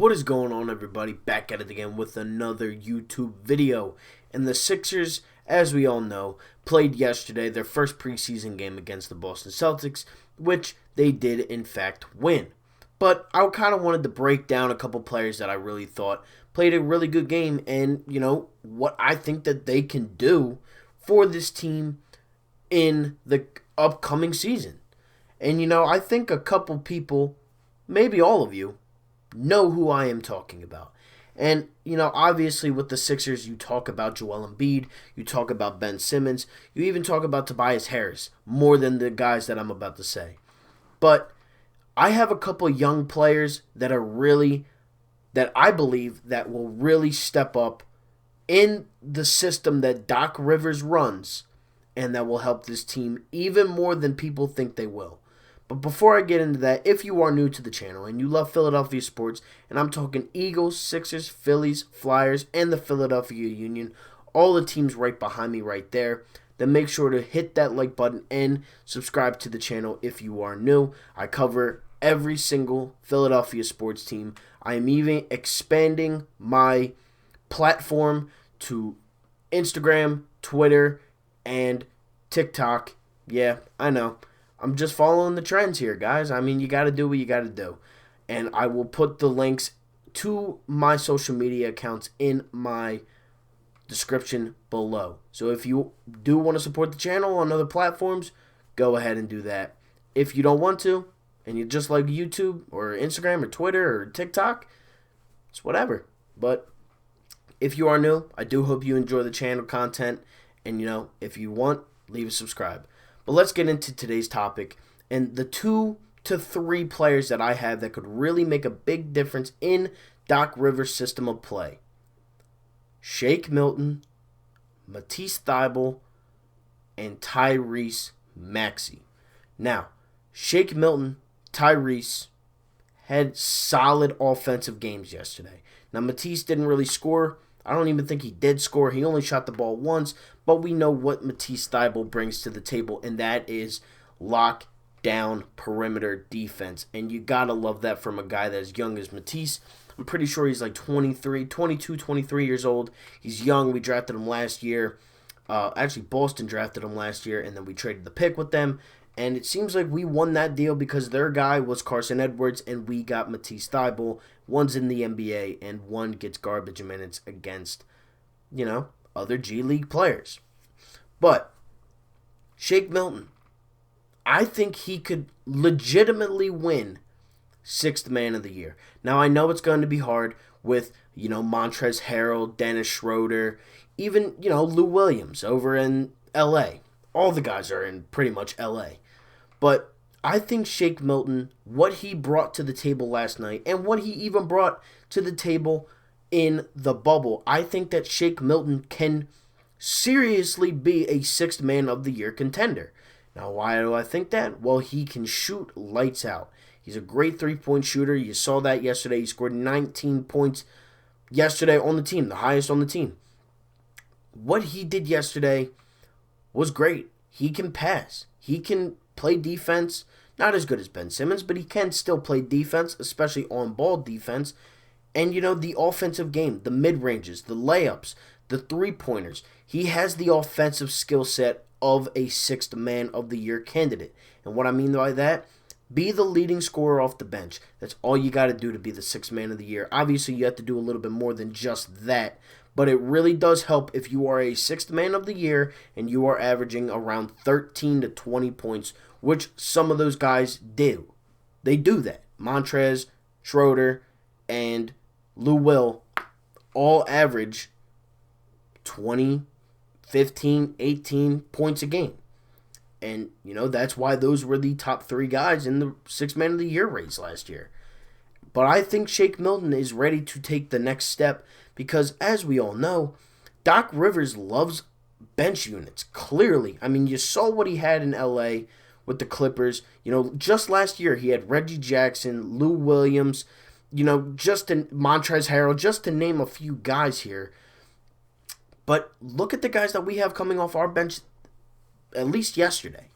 What is going on, everybody? Back at it again with another YouTube video. And the Sixers, as we all know, played yesterday their first preseason game against the Boston Celtics, which they did in fact win. But I kind of wanted to break down a couple players that I really thought played a really good game and, what I think that they can do for this team in the upcoming season. And, I think a couple people, maybe all of you, know who I am talking about. And, obviously with the Sixers, you talk about Joel Embiid, you talk about Ben Simmons, you even talk about Tobias Harris, more than the guys that I'm about to say. But I have a couple young players that I believe that will really step up in the system that Doc Rivers runs, and that will help this team even more than people think they will. But before I get into that, if you are new to the channel and you love Philadelphia sports, and I'm talking Eagles, Sixers, Phillies, Flyers, and the Philadelphia Union, all the teams right behind me right there, then make sure to hit that like button and subscribe to the channel if you are new. I cover every single Philadelphia sports team. I am even expanding my platform to Instagram, Twitter, and TikTok. Yeah, I know. I'm just following the trends here, guys. I mean, you got to do what you got to do. And I will put the links to my social media accounts in my description below. So if you do want to support the channel on other platforms, go ahead and do that. If you don't want to, and you just like YouTube or Instagram or Twitter or TikTok, it's whatever. But if you are new, I do hope you enjoy the channel content. And, if you want, leave a subscribe. But let's get into today's topic and the 2 to 3 players that I have that could really make a big difference in Doc Rivers' system of play. Shake Milton, Matisse Thybulle, and Tyrese Maxey. Now, Shake Milton, Tyrese had solid offensive games yesterday. Now, Matisse didn't really score. I don't even think he did score. He only shot the ball once, but we know what Matisse Thybulle brings to the table, and that is lockdown perimeter defense. And you got to love that from a guy that is young as Matisse. I'm pretty sure he's like 23 years old. He's young. We drafted him last year. Actually, Boston drafted him last year, and then we traded the pick with them. And it seems like we won that deal because their guy was Carson Edwards, and we got Matisse Thybulle. One's in the NBA, and one gets garbage minutes against, other G League players. But Shake Milton, I think he could legitimately win 6th Man of the Year. Now, I know it's going to be hard with, Montrezl Harrell, Dennis Schroeder, even, Lou Williams over in L.A. All the guys are in pretty much L.A. But I think Shake Milton, what he brought to the table last night, and what he even brought to the table in the bubble, I think that Shake Milton can seriously be a 6th Man of the Year contender. Now, why do I think that? Well, he can shoot lights out. He's a great three-point shooter. You saw that yesterday. He scored 19 points yesterday on the team, the highest on the team. What he did yesterday was great. He can pass. He can play defense. Not as good as Ben Simmons, but he can still play defense, especially on-ball defense. And, the offensive game, the mid-ranges, the layups, the three-pointers. He has the offensive skill set of a 6th Man of the Year candidate. And what I mean by that, be the leading scorer off the bench. That's all you got to do to be the 6th Man of the Year. Obviously, you have to do a little bit more than just that. But it really does help if you are a 6th Man of the Year and you are averaging around 13 to 20 points, which some of those guys do. They do that. Montrez, Schroeder, and Lou Will all average 20, 15, 18 points a game. And, that's why those were the top 3 guys in the 6th Man of the Year race last year. But I think Shake Milton is ready to take the next step because, as we all know, Doc Rivers loves bench units, clearly. I mean, you saw what he had in L.A. with the Clippers. Just last year, he had Reggie Jackson, Lou Williams, Montrezl Harrell, just to name a few guys here. But look at the guys that we have coming off our bench, at least yesterday.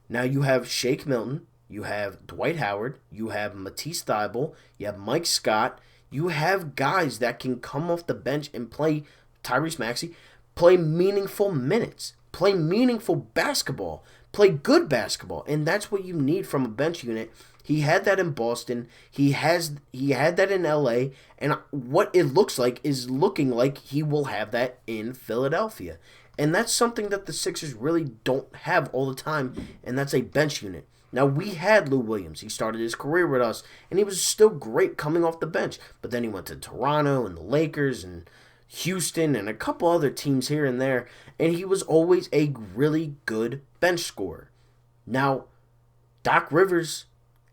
Now you have Shake Milton, you have Dwight Howard, you have Matisse Thybulle, you have Mike Scott, You have guys that can come off the bench and play, Tyrese Maxey, play meaningful minutes, play meaningful basketball, play good basketball, and that's what you need from a bench unit. He had that in Boston. He had that in LA, and what it looks like is looking like he will have that in Philadelphia. And that's something that the Sixers really don't have all the time, and that's a bench unit. Now, we had Lou Williams. He started his career with us, and he was still great coming off the bench. But then he went to Toronto and the Lakers and Houston and a couple other teams here and there, and he was always a really good bench scorer. Now, Doc Rivers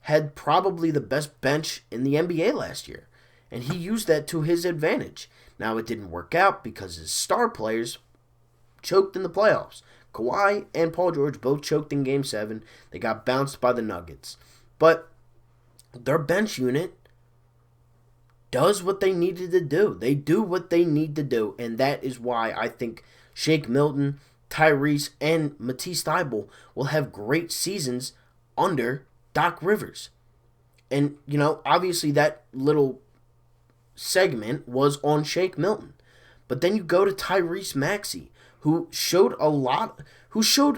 had probably the best bench in the NBA last year, and he used that to his advantage. Now, it didn't work out because his star players choked in the playoffs. Kawhi and Paul George both choked in Game 7. They got bounced by the Nuggets. But their bench unit does what they needed to do. They do what they need to do, and that is why I think Shake Milton, Tyrese, and Matisse Thybulle will have great seasons under Doc Rivers. And, obviously that little segment was on Shake Milton. But then you go to Tyrese Maxey, who showed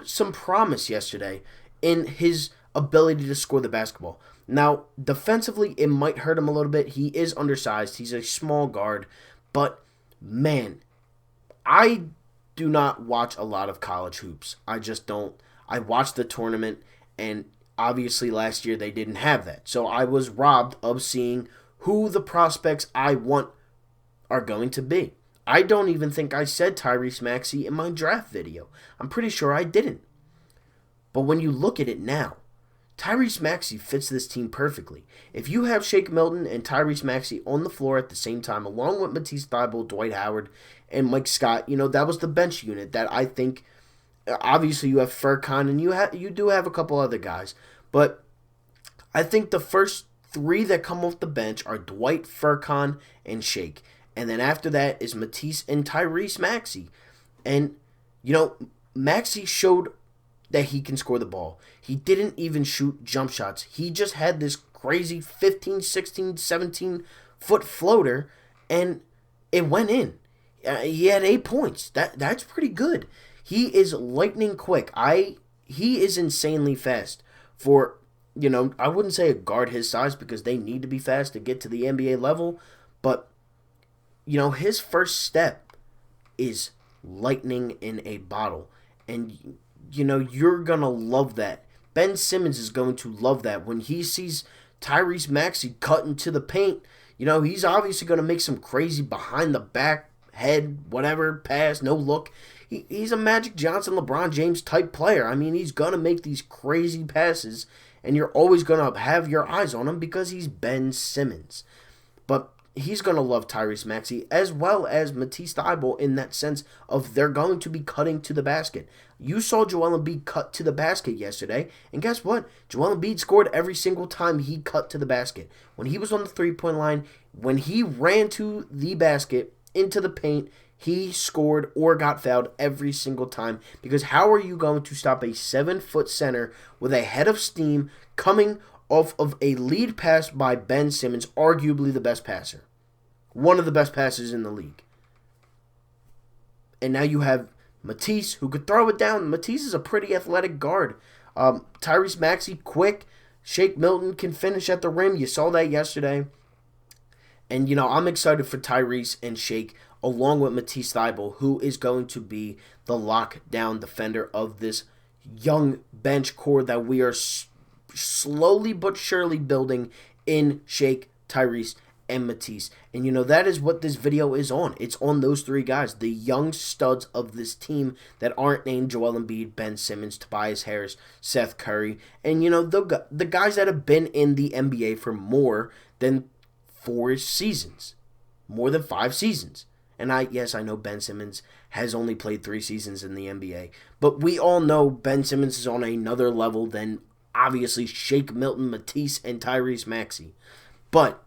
some promise yesterday in his ability to score the basketball. Now, defensively, it might hurt him a little bit. He is undersized. He's a small guard. But, man, I do not watch a lot of college hoops. I just don't. I watched the tournament, and obviously last year they didn't have that. So I was robbed of seeing who the prospects I want are going to be. I don't even think I said Tyrese Maxey in my draft video. I'm pretty sure I didn't. But when you look at it now, Tyrese Maxey fits this team perfectly. If you have Shake Milton and Tyrese Maxey on the floor at the same time, along with Matisse Thybulle, Dwight Howard, and Mike Scott, that was the bench unit that I think, obviously you have Furkan and you do have a couple other guys. But I think the first three that come off the bench are Dwight, Furkan, and Shake. And then after that is Matisse and Tyrese Maxey. And, Maxey showed that he can score the ball. He didn't even shoot jump shots. He just had this crazy 15, 16, 17-foot floater, and it went in. He had 8 points. That's pretty good. He is lightning quick. He is insanely fast for, I wouldn't say a guard his size because they need to be fast to get to the NBA level, but his first step is lightning in a bottle. And, you're going to love that. Ben Simmons is going to love that. When he sees Tyrese Maxey cut into the paint, he's obviously going to make some crazy behind the back, head, whatever, pass, no look. He's a Magic Johnson, LeBron James type player. I mean, he's going to make these crazy passes, and you're always going to have your eyes on him because he's Ben Simmons. But he's going to love Tyrese Maxey as well as Matisse Thybulle in that sense of they're going to be cutting to the basket. You saw Joel Embiid cut to the basket yesterday, and guess what? Joel Embiid scored every single time he cut to the basket. When he was on the three-point line, when he ran to the basket, into the paint, he scored or got fouled every single time. Because how are you going to stop a 7-foot center with a head of steam coming off of a lead pass by Ben Simmons, arguably the best passer? One of the best passers in the league. And now you have Matisse, who could throw it down. Matisse is a pretty athletic guard. Tyrese Maxey, quick. Shake Milton can finish at the rim. You saw that yesterday. And, I'm excited for Tyrese and Shake, along with Matisse Thybulle, who is going to be the lockdown defender of this young bench core that we are slowly but surely building in Shake, Tyrese, and Matisse. And that is what this video is on. It's on those three guys, the young studs of this team that aren't named Joel Embiid, Ben Simmons, Tobias Harris, Seth Curry, and the guys that have been in the NBA for more than 4 seasons, more than 5 seasons. And I know Ben Simmons has only played 3 seasons in the NBA, but we all know Ben Simmons is on another level than obviously Shake Milton, Matisse, and Tyrese Maxey. But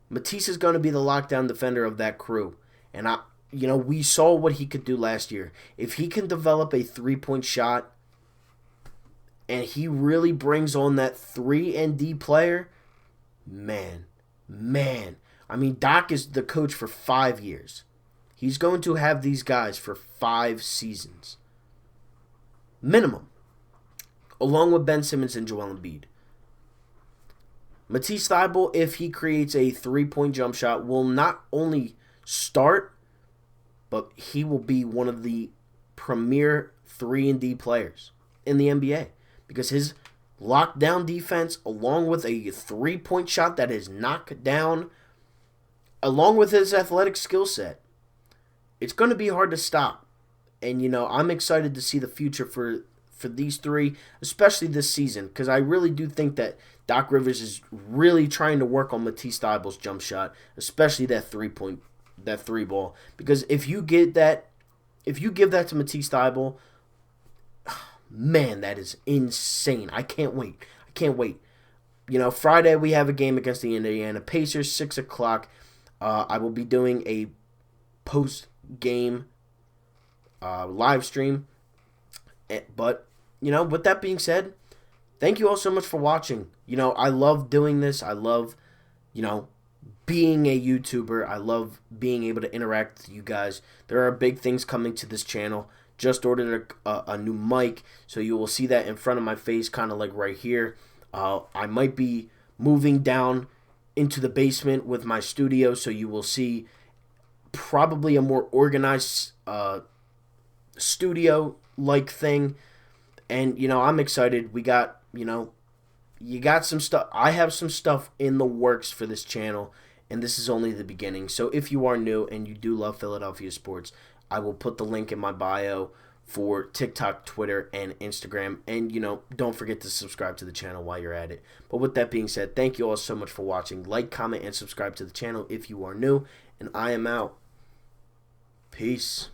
Matisse is going to be the lockdown defender of that crew. And we saw what he could do last year. If he can develop a 3-point shot and he really brings on that 3 and D player, man, I mean, Doc is the coach for 5 years. He's going to have these guys for 5 seasons. Minimum. Along with Ben Simmons and Joel Embiid. Matisse Thybulle, if he creates a 3-point jump shot, will not only start, but he will be one of the premier 3-and-D players in the NBA. Because his lockdown defense, along with a 3-point shot that is knocked down, along with his athletic skill set, it's going to be hard to stop. And, I'm excited to see the future for these three, especially this season, because I really do think that Doc Rivers is really trying to work on Matisse Thybulle's jump shot, especially that 3 ball. Because if you give that to Matisse Thybulle, man, that is insane. I can't wait. Friday we have a game against the Indiana Pacers, 6 o'clock. I will be doing a post-game live stream. But, with that being said, thank you all so much for watching. I love doing this. I love, being a YouTuber. I love being able to interact with you guys. There are big things coming to this channel. Just ordered a new mic, so you will see that in front of my face, kind of like right here. I might be moving down into the basement with my studio, so you will probably a more organized studio-like thing. And, I'm excited. We got, you got some stuff. I have some stuff in the works for this channel, and this is only the beginning. So if you are new and you do love Philadelphia sports, I will put the link in my bio for TikTok, Twitter, and Instagram. And, don't forget to subscribe to the channel while you're at it. But with that being said, thank you all so much for watching. Like, comment, and subscribe to the channel if you are new. And I am out. Peace.